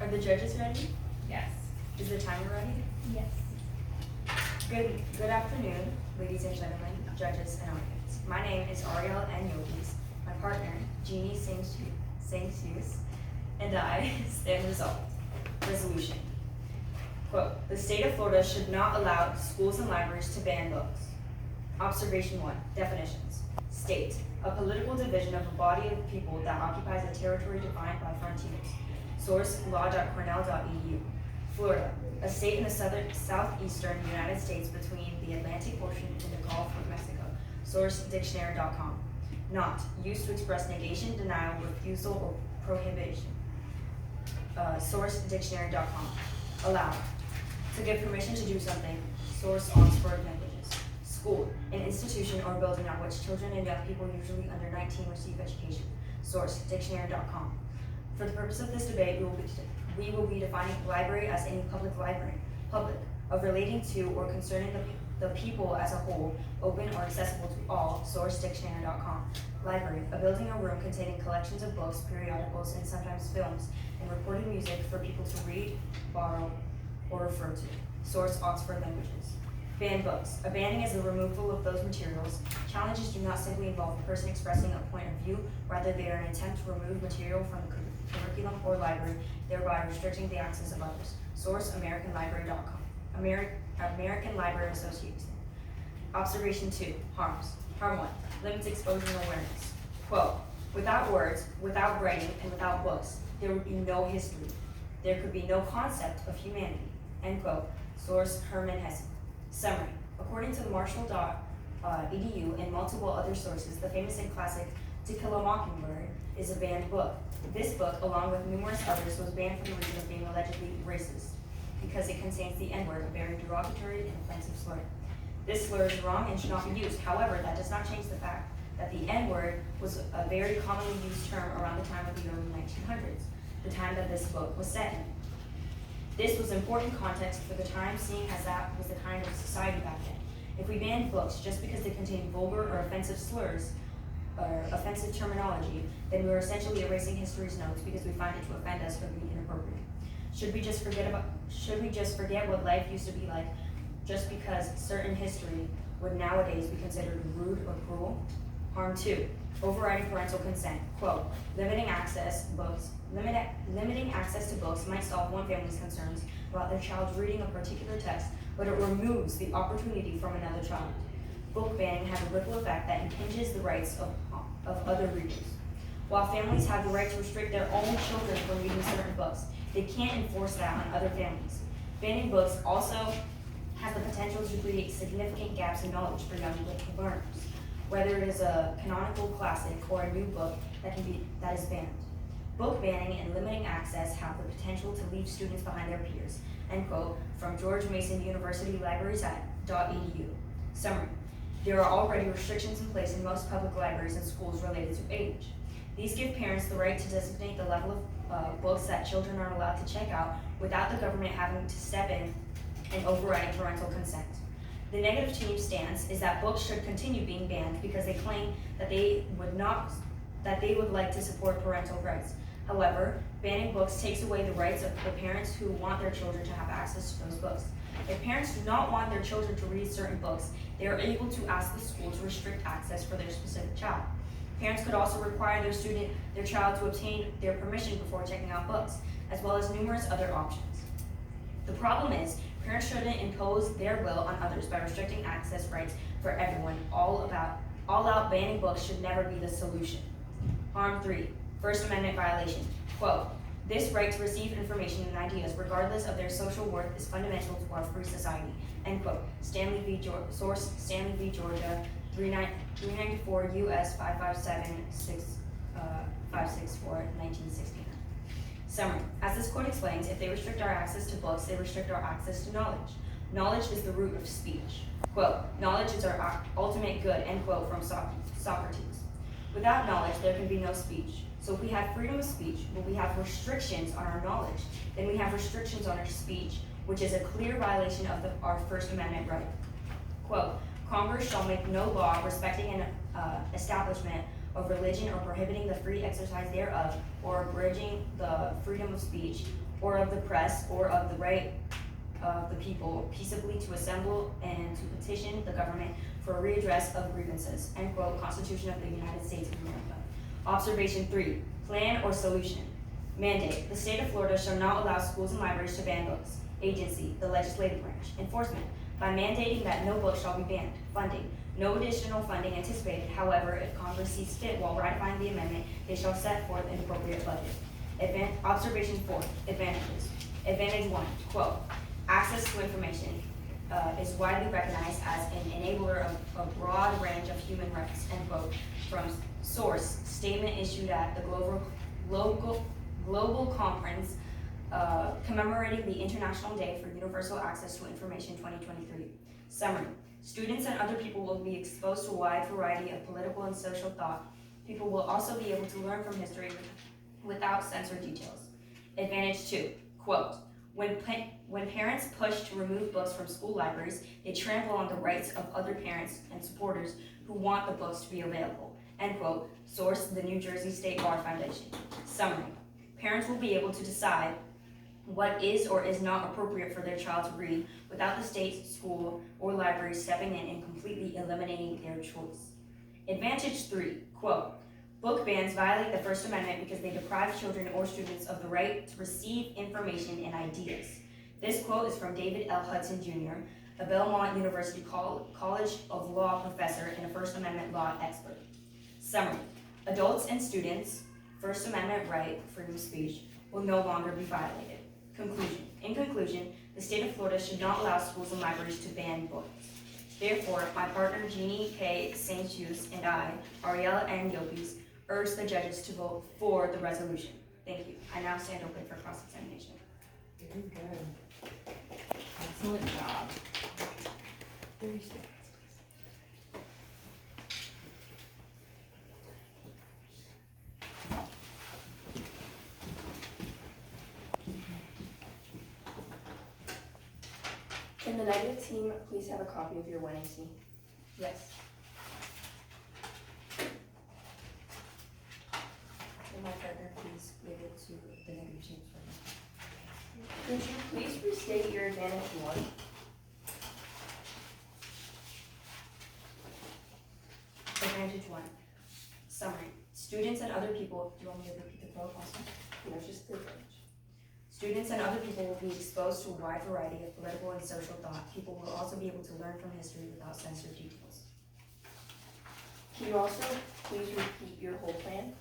Are the judges ready? Yes. Is the timer ready? Yes. Good afternoon, ladies and gentlemen, judges and audience. My name is Ariel N. Yogis. My partner, Jeannie Sangsius, and I stand resolved. Resolution. Quote, the state of Florida should not allow schools and libraries to ban books. Observation 1. Definitions. State. A political division of a body of people that occupies a territory defined by frontiers. Source. law.cornell.edu. Florida. A state in the southeastern United States between the Atlantic Ocean and the Gulf of Mexico. Source. Dictionary.com. Not. Used to express negation, denial, refusal, or prohibition. Source. Dictionary.com. Allow. To give permission to do something. Source. Oxford Languages. School. An institution or building at which children and young people usually under 19 receive education. Source. Dictionary.com. For the purpose of this debate, we will be defining library as any public library, of relating to or concerning the people as a whole, open or accessible to all. Source. Dictionary.com. Library, a building or room containing collections of books, periodicals, and sometimes films, and recorded music for people to read, borrow, or refer to. Source. Oxford Languages. Ban books. A banning is the removal of those materials. Challenges do not simply involve a person expressing a point of view, rather they are an attempt to remove material from the curriculum or library, thereby restricting the access of others. Source. AmericanLibrary.com. American Library Association. Observation 2. Harms. Harm 1. Limits exposure and awareness. Quote, without words, without writing, and without books, there would be no history. There could be no concept of humanity. End quote. Source. Hermann Hesse. Summary. According to Marshall.edu and multiple other sources, the famous and classic To Kill a Mockingbird is a banned book. This book, along with numerous others, was banned for the reason of being allegedly racist, because it contains the N-word, a very derogatory and offensive slur. This slur is wrong and should not be used. However, that does not change the fact that the N-word was a very commonly used term around the time of the early 1900s, the time that this book was set in. This was important context for the time, seeing as that was the kind of society back then. If we banned books just because they contain vulgar or offensive slurs, or offensive terminology, then we are essentially erasing history's notes because we find it to offend us or be inappropriate. Should we just forget what life used to be like just because certain history would nowadays be considered rude or cruel? Harm 2. Overriding parental consent. Quote, limiting access to books might solve one family's concerns about their child reading a particular text, but it removes the opportunity from another child. Book banning has a ripple effect that impinges the rights of other readers. While families have the right to restrict their own children from reading certain books, they can't enforce that on other families. Banning books also has the potential to create significant gaps in knowledge for young learners, whether it is a canonical classic or a new book that is banned. Book banning and limiting access have the potential to leave students behind their peers. End quote, from George Mason University Libraries.edu. Summary. There are already restrictions in place in most public libraries and schools related to age. These give parents the right to designate the level of books that children are allowed to check out without the government having to step in and overriding parental consent. The negative team stance is that books should continue being banned because they claim that they would like to support parental rights. However, banning books takes away the rights of the parents who want their children to have access to those books. If parents do not want their children to read certain books, they are able to ask the school to restrict access for their specific child. Parents could also require their child to obtain their permission before checking out books, as well as numerous other options. The problem is, parents shouldn't impose their will on others by restricting access rights for everyone. All-out banning books should never be the solution. Harm 3. First Amendment violation. Quote, this right to receive information and ideas, regardless of their social worth, is fundamental to our free society. End quote. Source, Stanley v. Georgia, 394 U.S. 564, 1969. Summary. As this quote explains, if they restrict our access to books, they restrict our access to knowledge. Knowledge is the root of speech. Quote, knowledge is our ultimate good, end quote, from Socrates. Without knowledge, there can be no speech. So if we have freedom of speech, but we have restrictions on our knowledge, then we have restrictions on our speech, which is a clear violation of our First Amendment right. Quote, Congress shall make no law respecting an establishment of religion or prohibiting the free exercise thereof, or abridging the freedom of speech, or of the press, or of the right of the people peaceably to assemble and to petition the government for a redress of grievances." End quote, Constitution of the United States of America. Observation 3, plan or solution. Mandate, the state of Florida shall not allow schools and libraries to ban books. Agency, the legislative branch. Enforcement, by mandating that no book shall be banned. Funding, no additional funding anticipated. However, if Congress sees fit while ratifying the amendment, they shall set forth an appropriate budget. Observation 4, advantages. Advantage 1, quote, access to information is widely recognized as an enabler of a broad range of human rights, end quote, from source, statement issued at the Global Conference commemorating the International Day for Universal Access to Information 2023. Summary, students and other people will be exposed to a wide variety of political and social thought. People will also be able to learn from history without censored details. Advantage 2, quote, when parents push to remove books from school libraries, they trample on the rights of other parents and supporters who want the books to be available. End quote. Source, the New Jersey State Bar Foundation. Summary, parents will be able to decide what is or is not appropriate for their child to read without the state, school, or library stepping in and completely eliminating their choice. Advantage 3, quote, book bans violate the First Amendment because they deprive children or students of the right to receive information and ideas. This quote is from David L. Hudson Jr., a Belmont University College of Law professor and a First Amendment law expert. Summary, adults and students' First Amendment right, freedom of speech, will no longer be violated. Conclusion. In conclusion, the state of Florida should not allow schools and libraries to ban books. Therefore, my partner Jeannie K. St. Just and I, Ariella N. Yopes, urge the judges to vote for the resolution. Thank you. I now stand open for cross-examination. Very good. Excellent job. 30 seconds. Can the negative team please have a copy of your winning team? Yes. And my partner, please give it to the negative team for me. Could you please restate your advantage 1? Advantage 1. Summary. Students and other people, do you want me to repeat the quote also? No, just the advantage. Students and other people will be exposed to a wide variety of political and social thought. People will also be able to learn from history without censored details. Can you also please repeat your whole plan?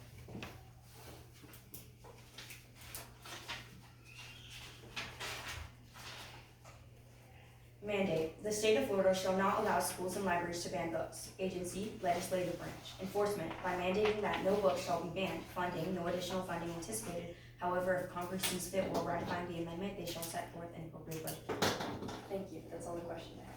Mandate. The state of Florida shall not allow schools and libraries to ban books. Agency, legislative branch. Enforcement. By mandating that no books shall be banned. Funding. No additional funding anticipated. However, if Congress sees fit while ratifying the amendment, they shall set forth an appropriate budget. Thank you. That's all the questions I have.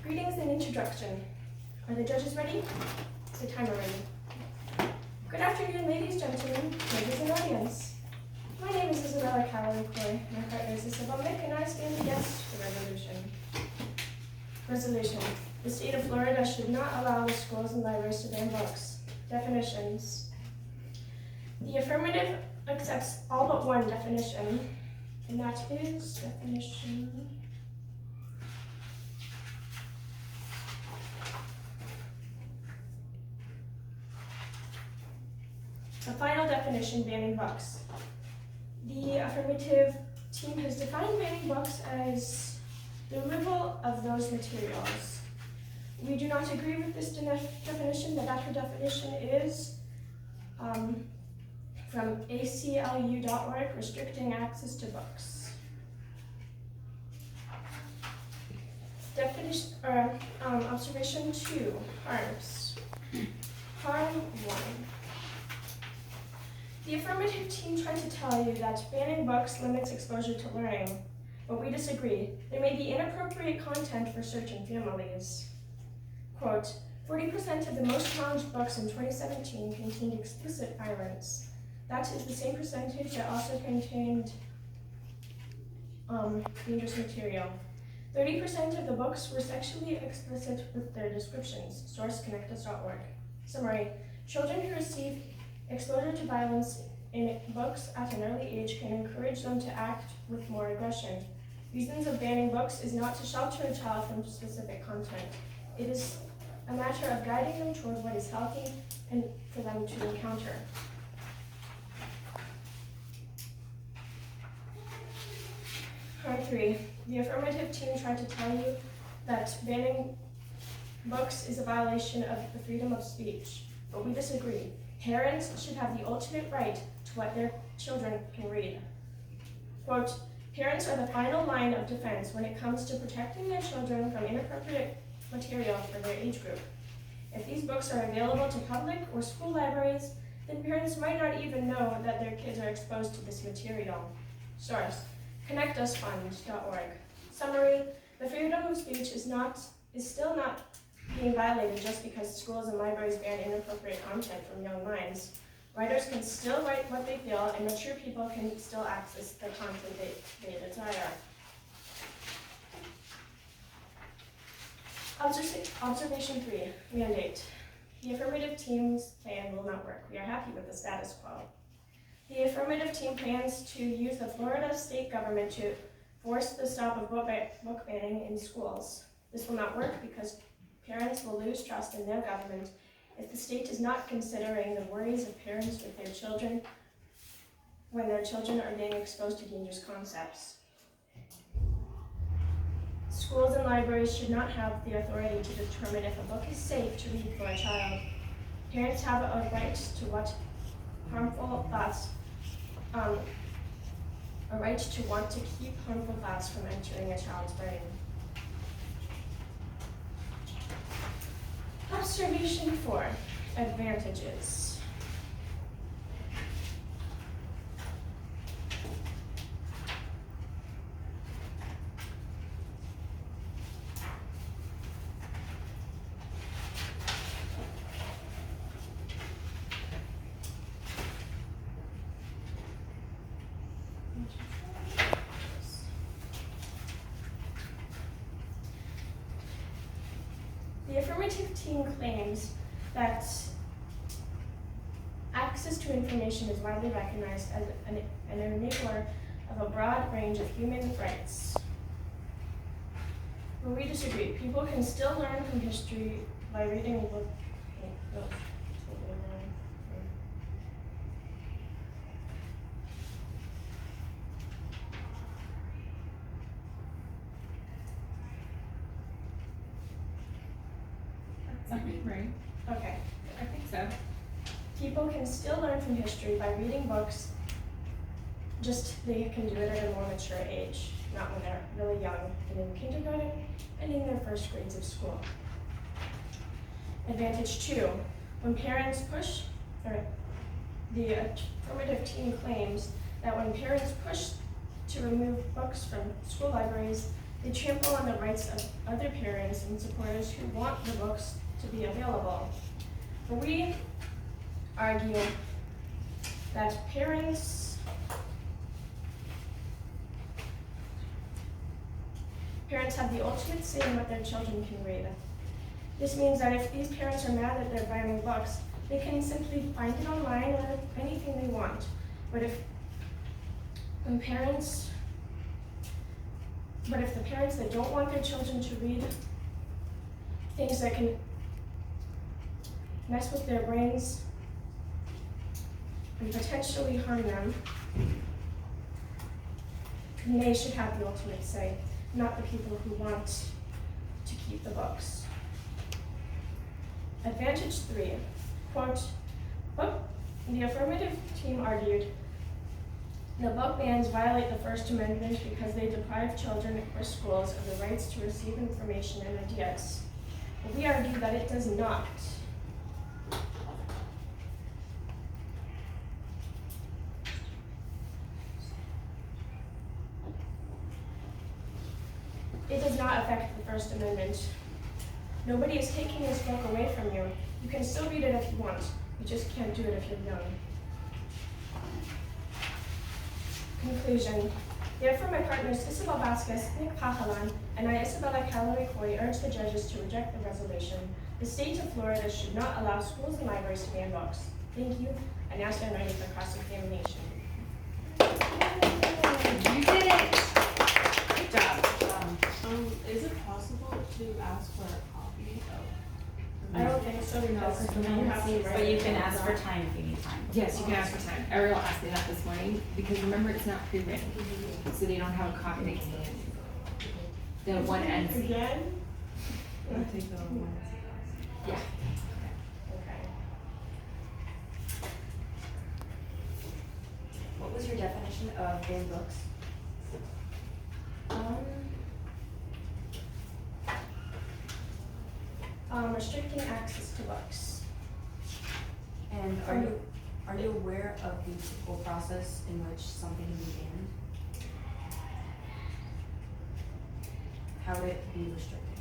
Greetings and introduction. Are the judges ready? Is the timer ready? Good afternoon, ladies, gentlemen, ladies in audience. My name is Isabella Cowan-Coy. My partner is Isabel Mick, and I stand against the resolution. Resolution. The state of Florida should not allow the schools and libraries to ban books. Definitions. The affirmative accepts all but one definition, and that is definition. A final definition banning books. The affirmative team has defined banning books as the removal of those materials we do not agree with this definition. The better definition is from aclu.org, restricting access to books. Definition, observation 2, harms. Harm 1. The affirmative team tried to tell you that banning books limits exposure to learning, but we disagree. There may be inappropriate content for certain families. Quote, 40% of the most challenged books in 2017 contained explicit violence. That is the same percentage that also contained dangerous material. 30% of the books were sexually explicit with their descriptions. Source, connectus.org. Summary, children who receive exposure to violence in books at an early age can encourage them to act with more aggression. Reasons of banning books is not to shelter a child from specific content. It is a matter of guiding them toward what is healthy and for them to encounter. Part 3. The affirmative team tried to tell you that banning books is a violation of the freedom of speech, but we disagree. Parents should have the ultimate right to what their children can read. Quote, parents are the final line of defense when it comes to protecting their children from inappropriate material for their age group. If these books are available to public or school libraries, then parents might not even know that their kids are exposed to this material. Source, connectusfund.org. Summary, the freedom of speech is still not being violated just because schools and libraries ban inappropriate content from young minds. Writers can still write what they feel, and mature people can still access the content they desire. Observation 3, mandate. The affirmative team's plan will not work. We are happy with the status quo. The affirmative team plans to use the Florida state government to force the stop of book banning in schools. This will not work because parents will lose trust in their government if the state is not considering the worries of parents with their children when their children are being exposed to dangerous concepts. Schools and libraries should not have the authority to determine if a book is safe to read for a child. Parents have a right to what harmful thoughts, a right to want to keep harmful thoughts from entering a child's brain. Observation 4, advantages. The affirmative team claims that access to information is widely recognized as an enabler of a broad range of human rights. But we disagree. People can still learn from history by reading a book. Right. Okay. I think so. People can still learn from history by reading books, just they can do it at a more mature age, not when they're really young and in kindergarten and in their first grades of school. Advantage 2, when parents push, the affirmative team claims that when parents push to remove books from school libraries, they trample on the rights of other parents and supporters who want the books to be available. But we argue that parents have the ultimate say in what their children can read. This means that if these parents are mad that they're buying books, they can simply find it online or anything they want. But if the parents that don't want their children to read things that can mess with their brains and potentially harm them, then they should have the ultimate say, not the people who want to keep the books. Advantage 3. Quote, book, the affirmative team argued, the book bans violate the First Amendment because they deprive children or schools of the rights to receive information and ideas. But we argue that it does not. It does not affect the First Amendment. Nobody is taking this book away from you. You can still read it if you want. You just can't do it if you're young. Conclusion. Therefore, my partners Isabel Vasquez, Nick Pajalan, and I, Isabella Callaway Coy, urge the judges to reject the resolution. The state of Florida should not allow schools and libraries to ban books. Thank you. I now stand ready for cross-examination. You did it! Good job. Is it possible to ask for a copy of? I don't think so because you have to write But you it can down. ask for time if you need time. Yes, you can ask for time. Ariel asked me that this morning, because remember, it's not pre-written, so they don't have a copy they can hand you. The one ends. Again? I'll take the one. Yeah. Okay. What was your definition of banned books? Restricting access to books. And are you aware of the typical process in which something can be banned? How would it be restricted?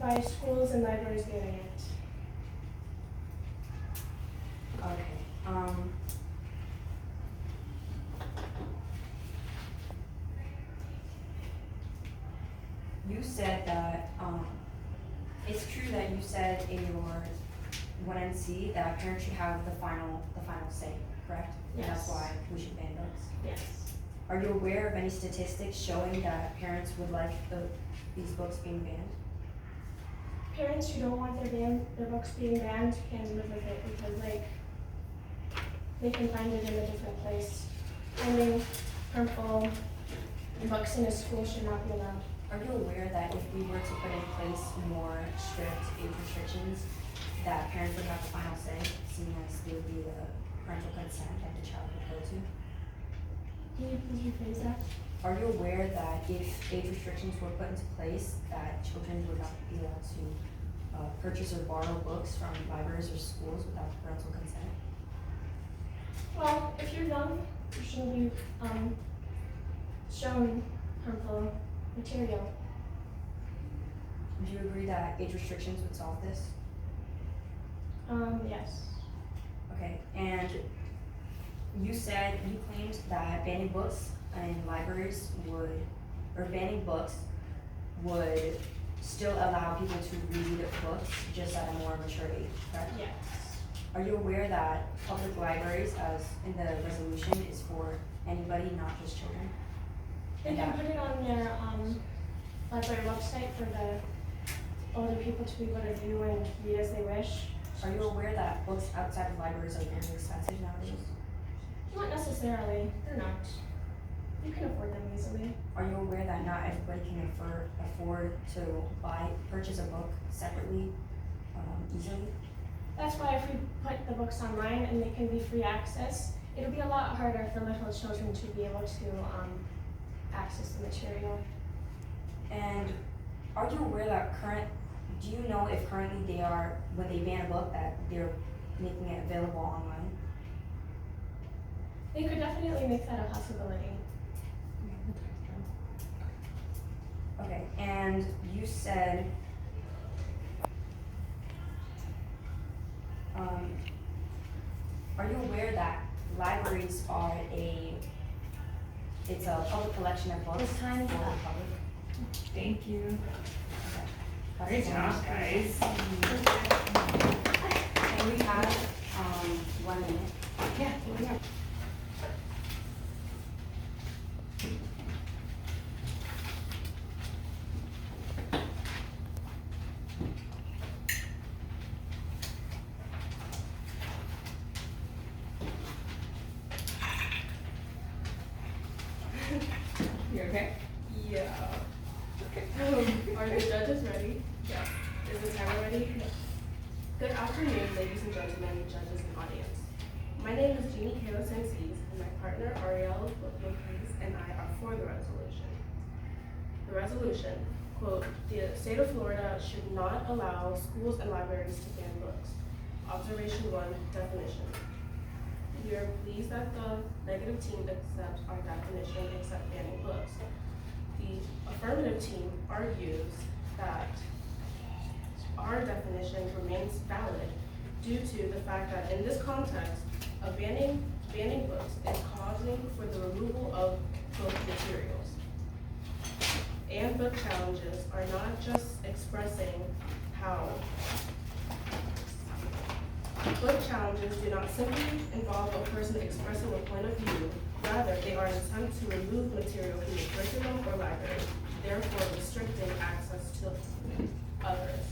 By schools and libraries banning it. Okay, you said that, it's true that you said in your 1NC that parents should have the final say, correct? And that's Yes. why we should ban books. Yes. Are you aware of any statistics showing that parents would like these books being banned? Parents who don't want their books being banned can live with it because they can find it in a different place. Finding harmful books in a school should not be allowed. Are you aware that if we were to put in place more strict age restrictions, that parents would have the final say, seeing as they would be the parental consent that the child would go to? Can you please rephrase that? Are you aware that if age restrictions were put into place, that children would not be allowed to purchase or borrow books from libraries or schools without parental consent? Well, if you're young, you shouldn't be shown harmful material. Do you agree that age restrictions would solve this? Yes. Okay, and you claimed that banning books in libraries banning books would still allow people to read books just at a more mature age, correct? Yes. Are you aware that public libraries, as in the resolution, is for anybody, not just children? They can put it on their library website for the older people to be able to view and read as they wish. Are you aware that books outside of libraries are very expensive nowadays? Not necessarily. They're not. You can afford them easily. Are you aware that not everybody can afford to purchase a book separately, easily? That's why if we put the books online and they can be free access, it'll be a lot harder for little children to be able to access the material. And are you aware that do you know if currently when they ban a book, that they're making it available online? They could definitely make that a possibility. Okay, and you said, are you aware that libraries are it's a public collection of books This time is for the up. public? Thank you. Okay. Great job, guys. Can we have, 1 minute? Yeah, yeah. You okay? Yeah. Okay. Are the judges ready? Yeah. Is the timer ready? Good name is Jeannie Kayla Sensies, and my partner Ariel Lopez and I are for the resolution. The resolution, quote, the state of Florida should not allow schools and libraries to ban books. Observation 1, definition. We are pleased that the negative team accepts our definition except banning books. The affirmative team argues that our definition remains valid due to the fact that in this context, banning books is causing for the removal of book materials. And book challenges are not just expressing how. Book challenges do not simply involve a person expressing a point of view, rather they are an attempt to remove material from the curriculum or library, therefore restricting access to others.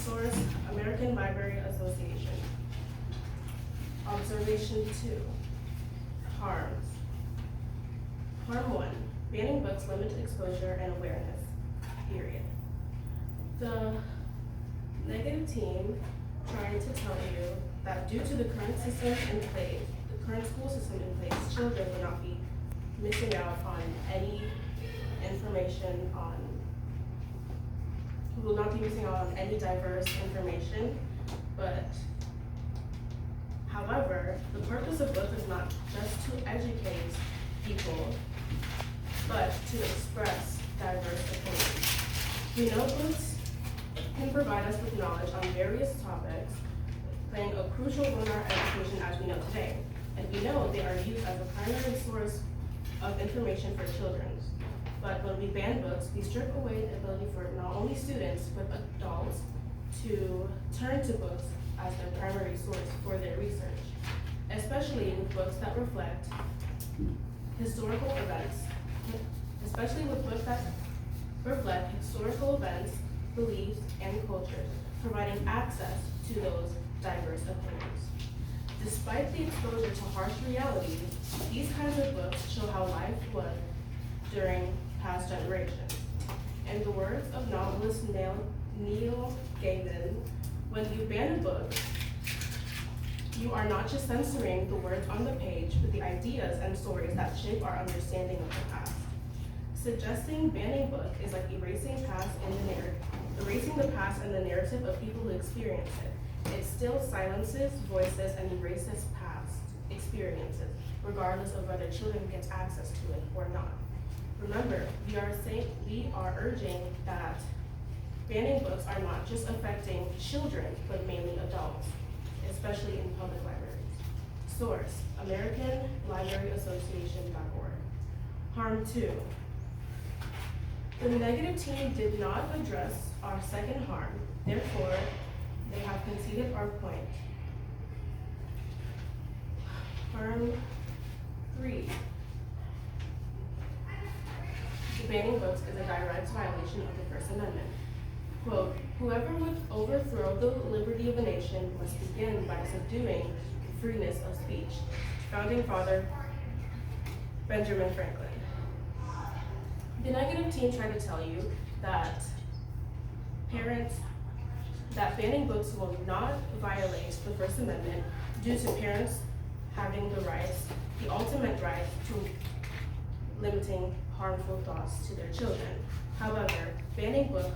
Source, American Library Association. Observation 2, harms. Harm 1, banning books limits exposure and awareness, period. The negative team trying to tell you that due to the current system in place, the current school system in place, children will not be missing out on any information on, will not be missing out on any diverse information, but however, the purpose of books is not just to educate people, but to express diverse opinions. We know books can provide us with knowledge on various topics, playing a crucial role in our education as we know today. And we know they are used as a primary source of information for children. But when we ban books, we strip away the ability for not only students, but adults to turn to books as their primary source for their research, especially with books that reflect historical events, beliefs, and cultures, providing access to those diverse opinions. Despite the exposure to harsh realities, these kinds of books show how life was during past generations. In the words of novelist Neil Gaiman, when you ban a book, you are not just censoring the words on the page, but the ideas and stories that shape our understanding of the past. Suggesting banning book is like erasing the past and the narrative of people who experience it. It still silences voices and erases past experiences, regardless of whether children get access to it or not. Remember, we are urging that banning books are not just affecting children, but mainly adults, especially in public libraries. Source, American Library Association.org. Harm 2. The negative team did not address our second harm, therefore, they have conceded our point. Harm 3. The banning books is a direct violation of the First Amendment. Quote, whoever would overthrow the liberty of a nation must begin by subduing the freedom of speech. Founding Father Benjamin Franklin. The negative team tried to tell you that banning books will not violate the First Amendment due to parents having the ultimate right to limiting harmful thoughts to their children. However, banning books,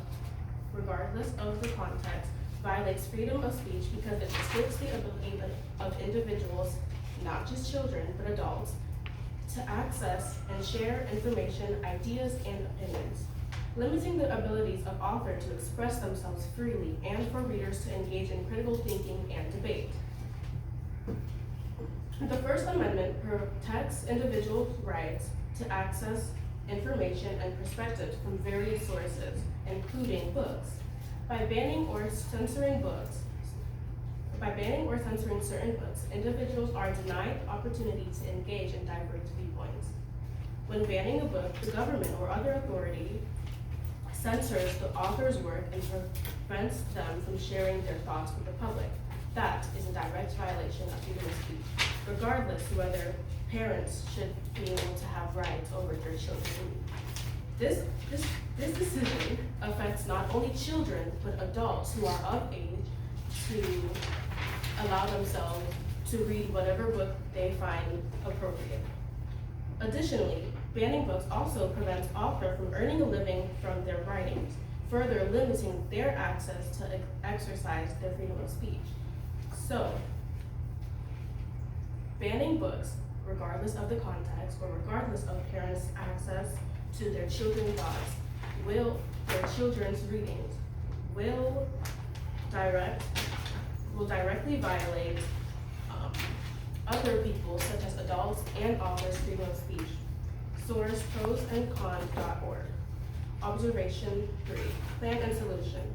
regardless of the context, violates freedom of speech because it restricts the ability of individuals, not just children, but adults, to access and share information, ideas, and opinions, limiting the abilities of authors to express themselves freely and for readers to engage in critical thinking and debate. The First Amendment protects individual rights to access information and perspectives from various sources, including books. By banning or censoring certain books, individuals are denied opportunity to engage in diverse viewpoints. When banning a book, the government or other authority censors the author's work and prevents them from sharing their thoughts with the public. That is a direct violation of freedom of speech, regardless whether parents should be able to have rights over their children. This decision affects not only children, but adults who are of age to allow themselves to read whatever book they find appropriate. Additionally, banning books also prevents authors from earning a living from their writings, further limiting their access to exercise their freedom of speech. So, banning books, regardless of the context or regardless of parents' access to their children's thoughts, their children's readings, will directly violate other people, such as adults and authors' freedom of speech. Source prosandcons.org. Observation 3. Plan and solution.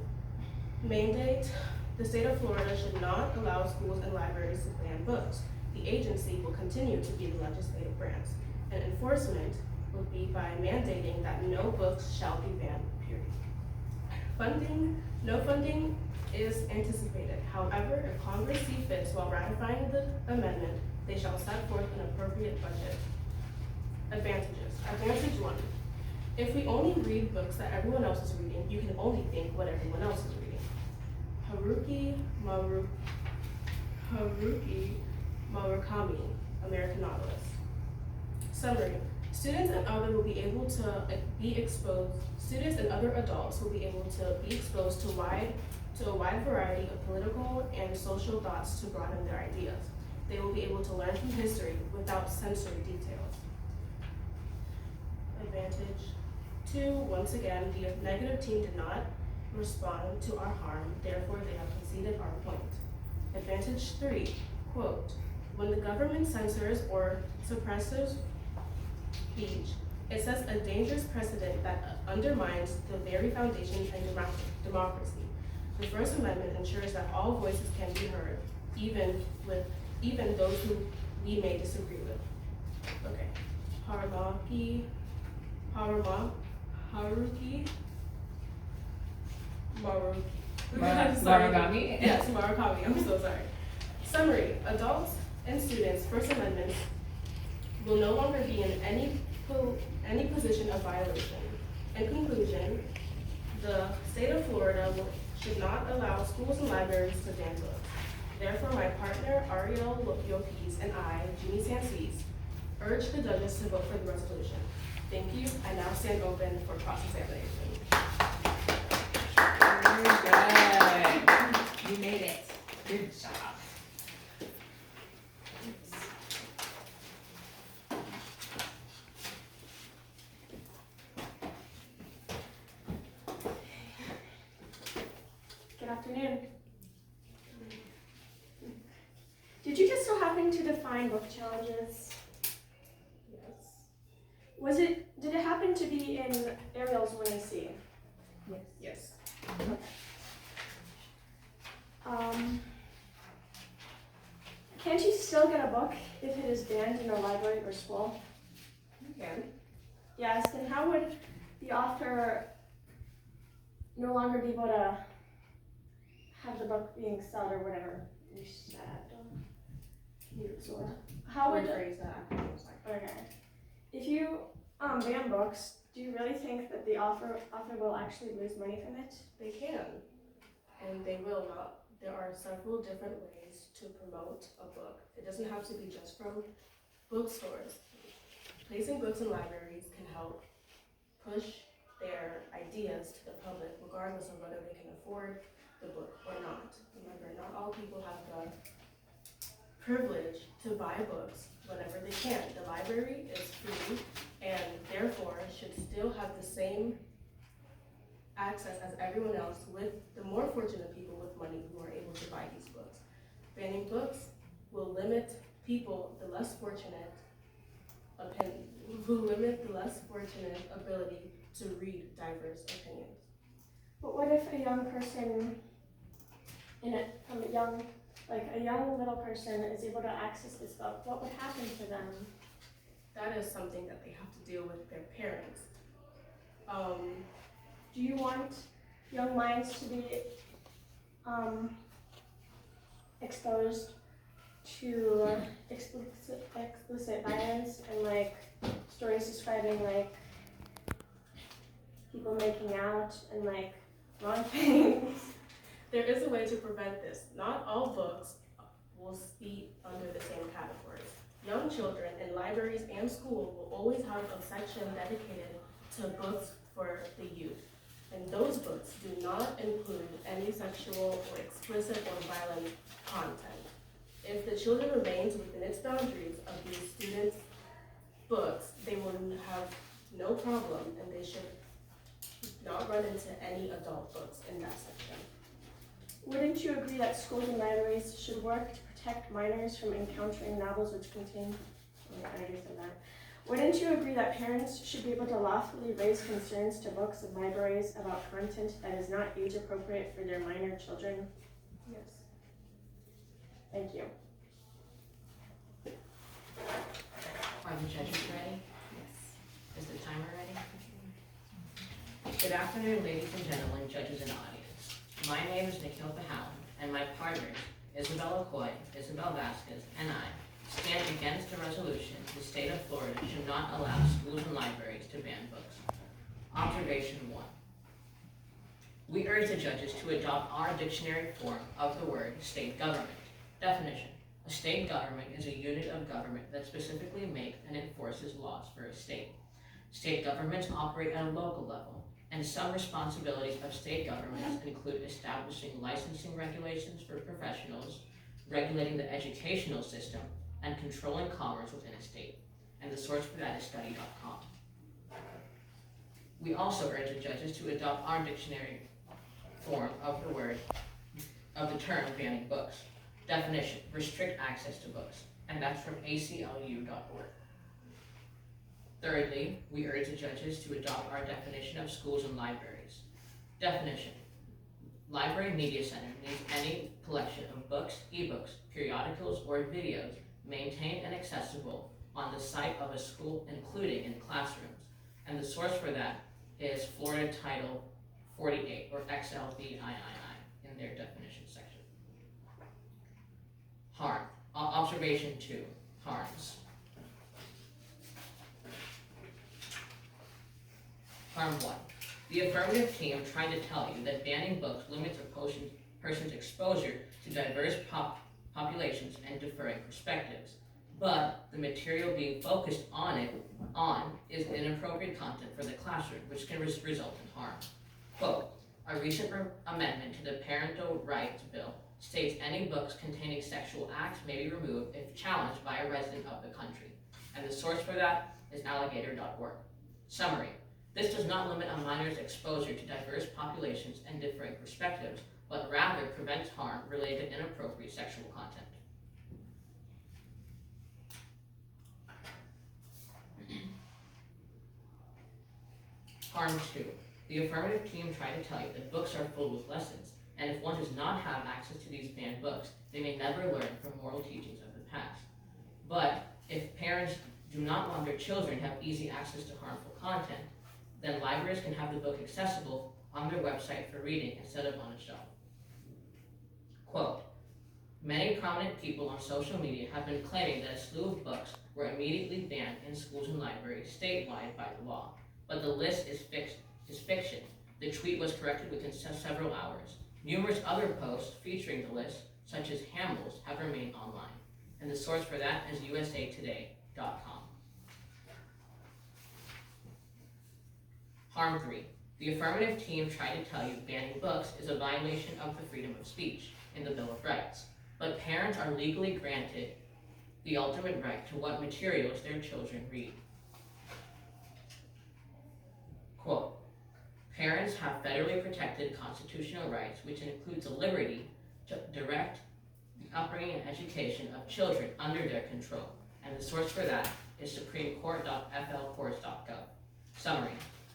Mandate: the state of Florida should not allow schools and libraries to ban books. The agency will continue to be the legislative branch, and enforcement would be by mandating that no books shall be banned, period. Funding: no funding is anticipated. However, if Congress sees fit while ratifying the amendment, they shall set forth an appropriate budget. Advantages. Advantage 1. If we only read books that everyone else is reading, you can only think what everyone else is reading. Haruki Murakami, American novelist. Summary: students and other adults will be able to be exposed to a wide variety of political and social thoughts to broaden their ideas. They will be able to learn from history without sensory details. Advantage 2, once again, the negative team did not respond to our harm, therefore they have conceded our point. Advantage 3, quote, when the government censors or suppresses speech, it sets a dangerous precedent that undermines the very foundation of democracy. The First Amendment ensures that all voices can be heard, even those who we may disagree with. Okay. Haruki Murakami? Yes, Murakami, I'm so sorry. Summary: adults and students' First Amendments will no longer be in any position of violation. In conclusion, the state of Florida should not allow schools and libraries to ban books. Therefore, my partner, Ariel Yopes, and I, Jeannie Sansis, urge the judges to vote for the resolution. Thank you. I now stand open for cross-examination. Very good. You made it. Good job. Good afternoon. Did you just so happen to define book challenges? Yes. Did it happen to be in Ariel's winning C? Yes. Can't you still get a book if it is banned in a library or school? You can. Yes, then how would the author no longer be able to have the book being sold or whatever you said? How would rephrase that? okay? If you ban books, do you really think that the author will actually lose money from it? They can, and they will not. There are several different ways to promote a book. It doesn't have to be just from bookstores. Placing books in libraries can help push their ideas to the public, regardless of whether they can afford the book or not. Remember, not all people have the privilege to buy books whenever they can. The library is free and therefore should still have the same access as everyone else, with the more fortunate people with money who are able to buy these books. Banning books will limit people, the less fortunate ability to read diverse opinions. But what if a young person a young little person is able to access this book? What would happen to them? That is something that they have to deal with their parents. Do you want young minds to be exposed to explicit violence and stories describing people making out and wrong things? There is a way to prevent this. Not all books will be under the same category. Young children in libraries and schools will always have a section dedicated to books for the youth. And those books do not include any sexual or explicit or violent content. If the children remains within its boundaries of these students' books, they will have no problem and they should not run into any adult books in that section. Wouldn't you agree that schools and libraries should work to protect minors from encountering novels which contain, I already said that. Wouldn't you agree that parents should be able to lawfully raise concerns to books and libraries about content that is not age appropriate for their minor children? Yes. Thank you. Are the judges ready? Yes. Is the timer ready? Good afternoon, ladies and gentlemen, judges and audience. My name is Nikhil Pahalan, and my partners, Isabella Coy, Isabel Vasquez, and I, stand against a resolution the state of Florida should not allow schools and libraries to ban books. Observation 1. We urge the judges to adopt our dictionary form of the word state government. Definition. A state government is a unit of government that specifically makes and enforces laws for a state. State governments operate at a local level, and some responsibilities of state governments include establishing licensing regulations for professionals, regulating the educational system, and controlling commerce within a state. And the source for that is study.com. We also urge the judges to adopt our dictionary form of the term banning books. Definition, restrict access to books, and that's from aclu.org. Thirdly, we urge the judges to adopt our definition of schools and libraries. Definition, library media center means any collection of books, ebooks, periodicals, or videos maintained and accessible on the site of a school, including in classrooms. And the source for that is Florida Title 48, or XLVIII, in their definition section. Harm. Observation 2, harms. Harm 1. The affirmative team tried to tell you that banning books limits a person's exposure to diverse populations and differing perspectives, but the material being focused on is inappropriate content for the classroom, which can result in harm. Quote, a recent amendment to the Parental Rights Bill states any books containing sexual acts may be removed if challenged by a resident of the country, and the source for that is alligator.org. Summary. This does not limit a minor's exposure to diverse populations and differing perspectives, but rather prevents harm related to inappropriate sexual content. Harm 2. The affirmative team tried to tell you that books are filled with lessons, and if one does not have access to these banned books, they may never learn from moral teachings of the past. But if parents do not want their children to have easy access to harmful content, then libraries can have the book accessible on their website for reading instead of on a shelf. Quote, many prominent people on social media have been claiming that a slew of books were immediately banned in schools and libraries statewide by the law, but the list is fiction. The tweet was corrected within several hours. Numerous other posts featuring the list, such as Hamill's, have remained online, and the source for that is usatoday.com. Harm 3. The affirmative team tried to tell you banning books is a violation of the freedom of speech in the Bill of Rights, but parents are legally granted the ultimate right to what materials their children read. Quote, parents have federally protected constitutional rights, which includes the liberty to direct the upbringing and education of children under their control, and the source for that is supremecourt.flcourts.gov. Summary.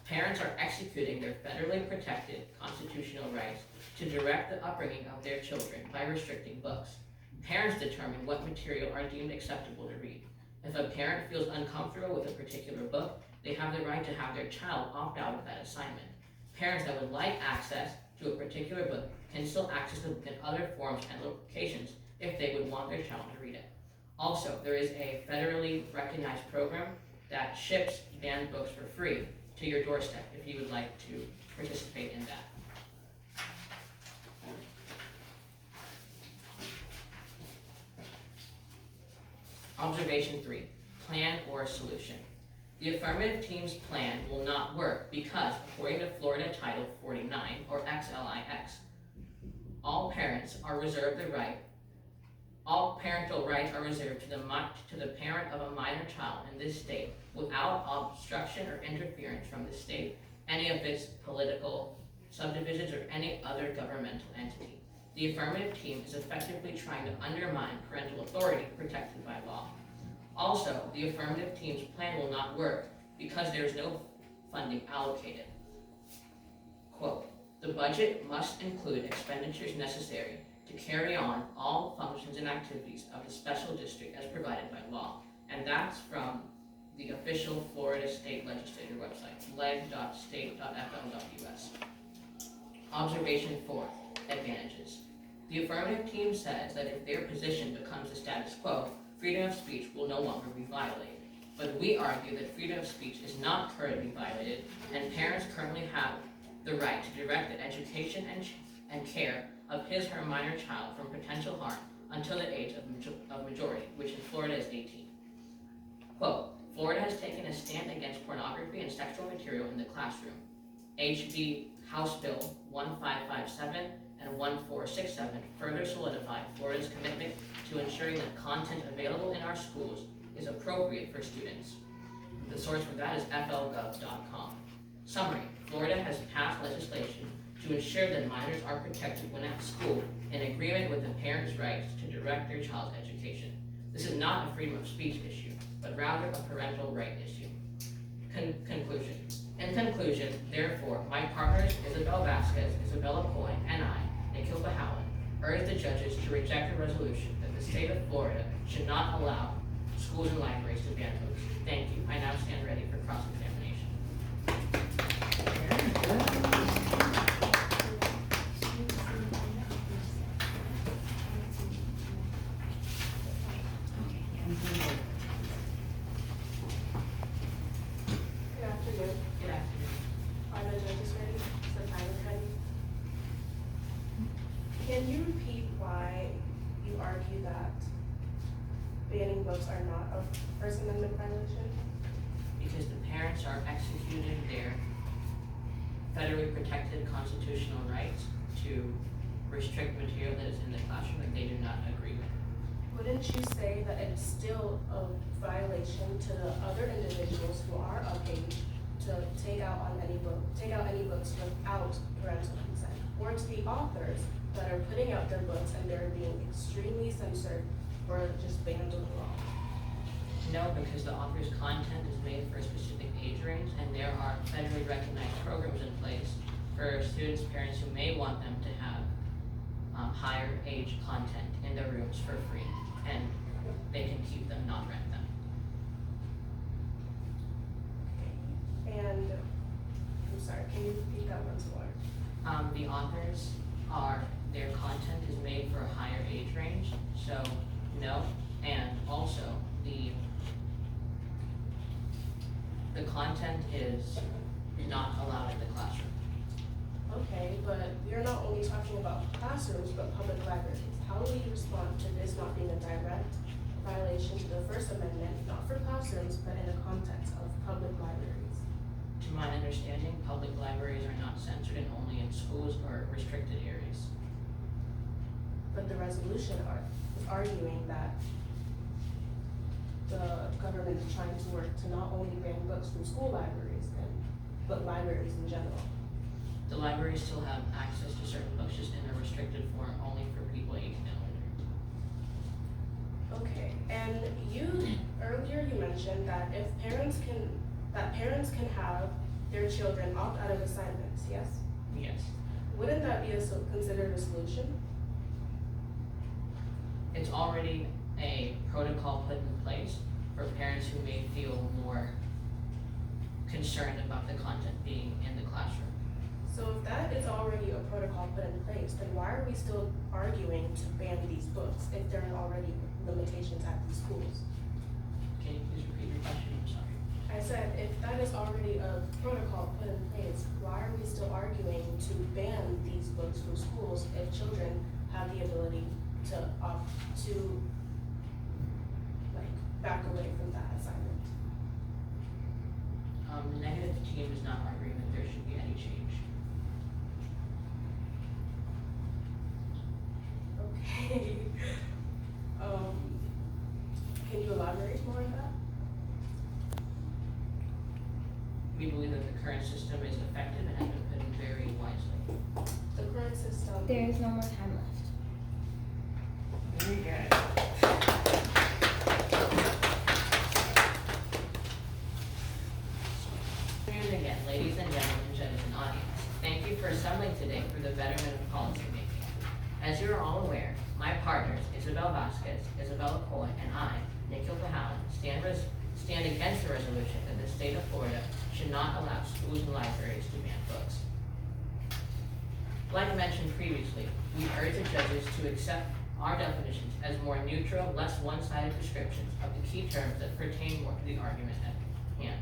Parents are executing their federally protected constitutional rights to direct the upbringing of their children by restricting books. Parents determine what material are deemed acceptable to read. If a parent feels uncomfortable with a particular book, they have the right to have their child opt out of that assignment. Parents that would like access to a particular book can still access the book in other forms and locations if they would want their child to read it. Also, there is a federally recognized program that ships banned books for free to your doorstep if you would like to participate in that. Observation 3, plan or solution. The affirmative team's plan will not work because, according to Florida Title 49, or XLIX, all parental rights are reserved to the parent of a minor child in this state without obstruction or interference from the state, any of its political subdivisions, or any other governmental entity. The affirmative team is effectively trying to undermine parental authority protected by law. Also, the affirmative team's plan will not work because there is no funding allocated. Quote, the budget must include expenditures necessary to carry on all functions and activities of the special district as provided by law. And that's from the official Florida State Legislature website, leg.state.fl.us. Observation 4, advantages. The affirmative team says that if their position becomes the status quo, freedom of speech will no longer be violated. But we argue that freedom of speech is not currently violated, and parents currently have the right to direct the education and care of his or her minor child from potential harm until the age of majority, which in Florida is 18. Quote, Florida has taken a stand against pornography and sexual material in the classroom. HB House Bill 1557 and 1467 further solidify Florida's commitment to ensuring that content available in our schools is appropriate for students. The source for that is flgov.com. Summary, Florida has passed legislation to ensure that minors are protected when at school in agreement with the parents' rights to direct their child's education. This is not a freedom of speech issue, but rather a parental right issue. Conclusion. In conclusion, therefore, my partners Isabel Vasquez, Isabella Coy, and I, Nikhil Bahawan, urge the judges to reject the resolution that the state of Florida should not allow schools and libraries to ban books. Thank you. I now stand ready for cross-examination. Good afternoon. Good afternoon. Are the judges ready? Is the timer ready? Can you repeat why you argue that banning books are not a First Amendment violation? Because the parents are executing their federally protected constitutional rights to restrict material that is in the classroom that they do not agree with. Wouldn't you say that it's still a violation to the other individuals who are of age to take out any books without parental consent? Or to the authors that are putting out their books and they're being extremely censored or just banned on the law? No, because the author's content is made for a specific age range, and there are federally recognized programs in place for students, parents who may want them to have higher age content in their rooms for free, and they can keep them, not rent them. And, I'm sorry, can you repeat that once more? The authors their content is made for a higher age range, so no, and also the content is not allowed in the classroom. Okay, but we're not only talking about classrooms, but public libraries. How will you respond to this not being a direct violation to the First Amendment, not for classrooms, but in the context of public libraries? To my understanding, public libraries are not censored and only in schools or restricted areas. But the resolution is arguing that the government is trying to work to not only ban books from school libraries, but libraries in general. The libraries still have access to certain books, just in a restricted form, only for people 18 and older. Okay, and earlier you mentioned that parents can have their children opt out of assignments, yes? Yes. Wouldn't that be considered a solution? It's already a protocol put in place for parents who may feel more concerned about the content being in the classroom. So if that is already a protocol put in place, then why are we still arguing to ban these books if there are already limitations at these schools? Can you please repeat your question? I'm sorry. I said, if that is already a protocol put in place, why are we still arguing to ban these books from schools if children have the ability to opt to back away from that assignment. The negative team is not arguing that there should be any change. Okay. Can you elaborate more on that? We believe that the current system is effective and has been put in very wisely. The current system. There is no more time left. Very good. Good afternoon again, ladies and gentlemen, judges and audience. Thank you for assembling today for the betterment of policy making. As you are all aware, my partners, Isabel Vasquez, Isabella Coy, and I, Nikhil Pahalan, stand against the resolution that the state of Florida should not allow schools and libraries to ban books. Like mentioned previously, we urge the judges to accept our definitions as more neutral, less one-sided descriptions of the key terms that pertain more to the argument at hand.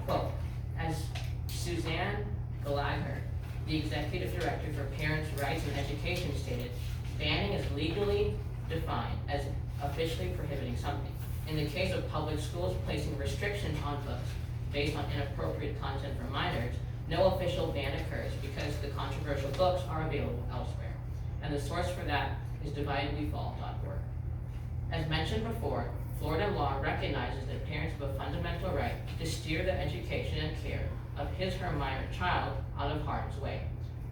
Quote, as Suzanne Gallagher, the Executive Director for Parents' Rights and Education stated, banning is legally defined as officially prohibiting something. In the case of public schools placing restrictions on books based on inappropriate content for minors, no official ban occurs because the controversial books are available elsewhere. And the source for that is dividedwefall.org. As mentioned before, Florida law recognizes that parents have a fundamental right to steer the education and care of his/her minor child out of harm's way.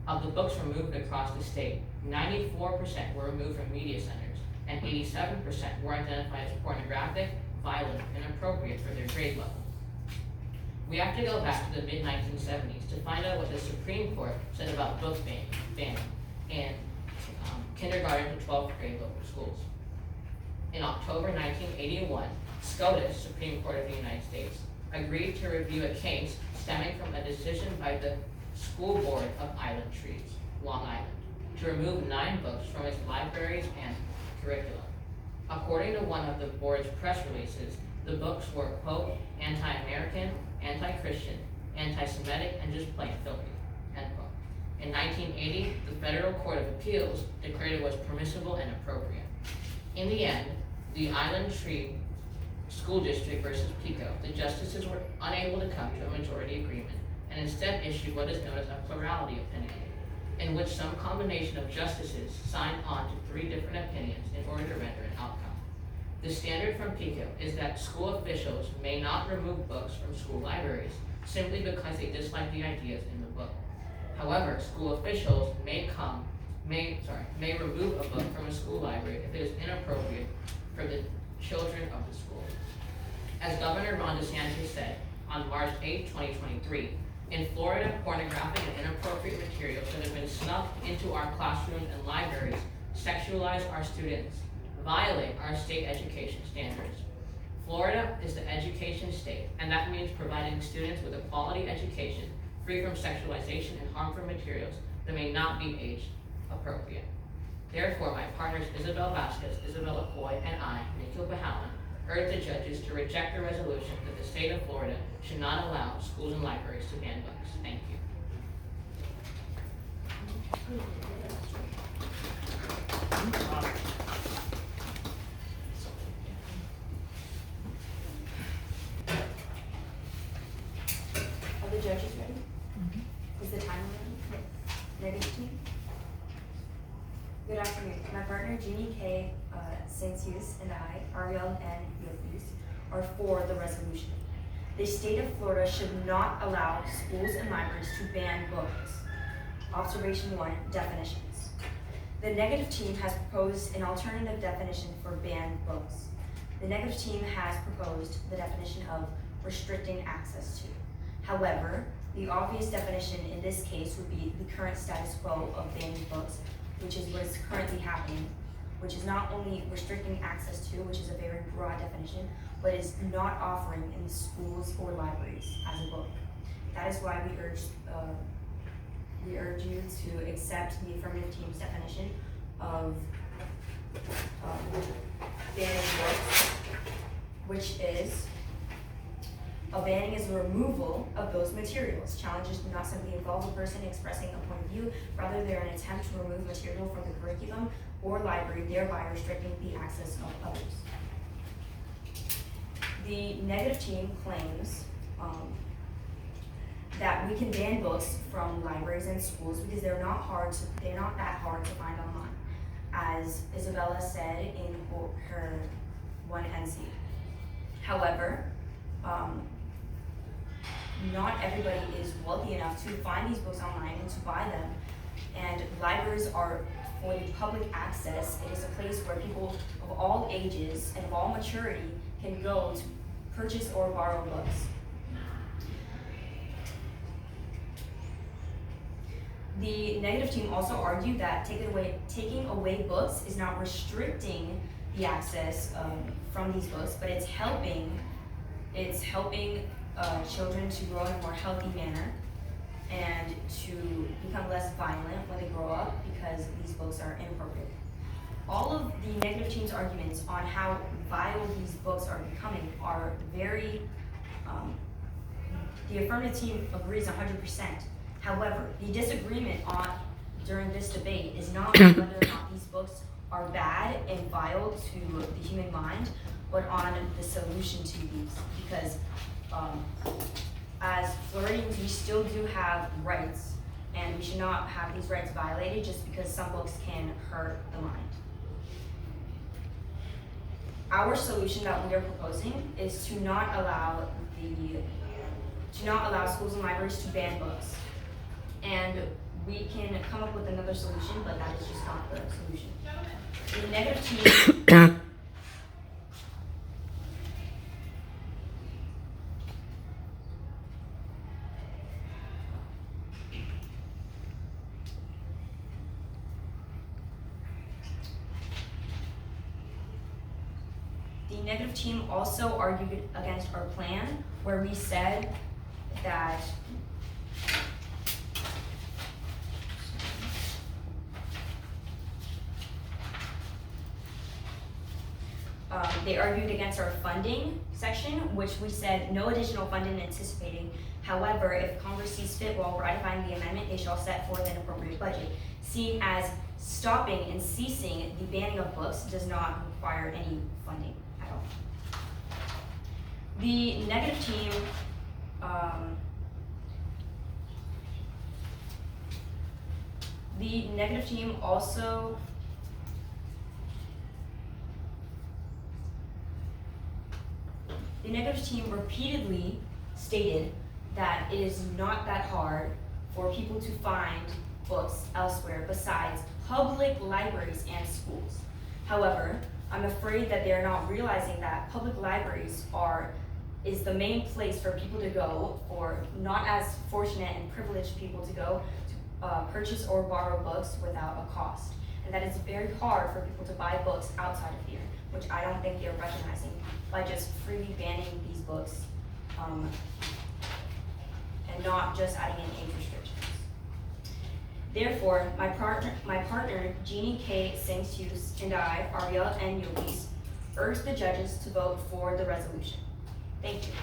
Of the books removed across the state, 94% were removed from media centers, and 87% were identified as pornographic, violent, and inappropriate for their grade level. We have to go back to the mid-1970s to find out what the Supreme Court said about book banning in kindergarten to 12th grade local schools. In October 1981, SCOTUS, Supreme Court of the United States, agreed to review a case stemming from a decision by the School Board of Island Trees, Long Island, to remove 9 books from its libraries and curriculum. According to one of the board's press releases, the books were, quote, anti-American, anti-Christian, anti-Semitic, and just plain filthy, end quote. In 1980, the Federal Court of Appeals declared it was permissible and appropriate. In the end, the Island Tree School District versus Pico, the justices were unable to come to a majority agreement and instead issued what is known as a plurality opinion, in which some combination of justices signed on to 3 different opinions in order to render an outcome. The standard from Pico is that school officials may not remove books from school libraries simply because they dislike the ideas in the book. However, school officials may remove a book from a school library if it is inappropriate for the children of the school. As Governor Ron DeSantis said on March 8, 2023, in Florida, pornographic and inappropriate materials that have been snuck into our classrooms and libraries sexualize our students, violate our state education standards. Florida is the education state, and that means providing students with a quality education free from sexualization and harmful materials that may not be age appropriate. Therefore, my partners Isabel Vasquez, Isabella Coy, and I, Nikhil Pahalan, urge the judges to reject the resolution that the state of Florida should not allow schools and libraries to ban books. Thank you. Are the judges ready? Is the timer ready? Negative team? Good afternoon. My partner Jeannie K. Saintsius and I, Ariel N. Yopis, are for the resolution. The state of Florida should not allow schools and libraries to ban books. Observation 1, definitions. The negative team has proposed an alternative definition for banned books. The negative team has proposed the definition of restricting access to. However, the obvious definition in this case would be the current status quo of banning books, which is what is currently happening, which is not only restricting access to, which is a very broad definition, but is not offering in schools or libraries as a book. That is why we urge you to accept the affirmative team's definition of banning books, which is banning is the removal of those materials. Challenges do not simply involve a person expressing a point of view, rather they're an attempt to remove material from the curriculum or library, thereby restricting the access of others. The negative team claims that we can ban books from libraries and schools because they're not that hard to find online, as Isabella said in her 1NC. However, not everybody is wealthy enough to find these books online and to buy them. And libraries are for the public access. It is a place where people of all ages and of all maturity can go to purchase or borrow books. The negative team also argued that taking away books is not restricting the access from these books, but it's helping children to grow in a more healthy manner and to become less violent when they grow up because these books are inappropriate. All of the negative team's arguments on how vile these books are becoming are very, the affirmative team agrees 100%. However, the disagreement during this debate is not whether or not these books are bad and vile to the human mind, but on the solution to these. Because as Floridians, we still do have rights, and we should not have these rights violated just because some books can hurt the mind. Our solution that we are proposing is to not allow schools and libraries to ban books. And we can come up with another solution, but that is just not the solution. The negative team The negative team also argued against our plan, where we said that they argued against our funding section, which we said no additional funding anticipating. However, if Congress sees fit while ratifying the amendment, they shall set forth an appropriate budget. Seeing as stopping and ceasing the banning of books does not require any funding at all. The negative team also repeatedly stated that it is not that hard for people to find books elsewhere besides public libraries and schools. However, I'm afraid that they're not realizing that public libraries is the main place for people to go, or not as fortunate and privileged people to go to purchase or borrow books without a cost. And that it's very hard for people to buy books outside of here, which I don't think they're recognizing by just freely banning these books and not just adding in age restrictions. Therefore, my partner, Jeannie K. Singstius, and I, Ariel N. Yogis, urge the judges to vote for the resolution. Thank you.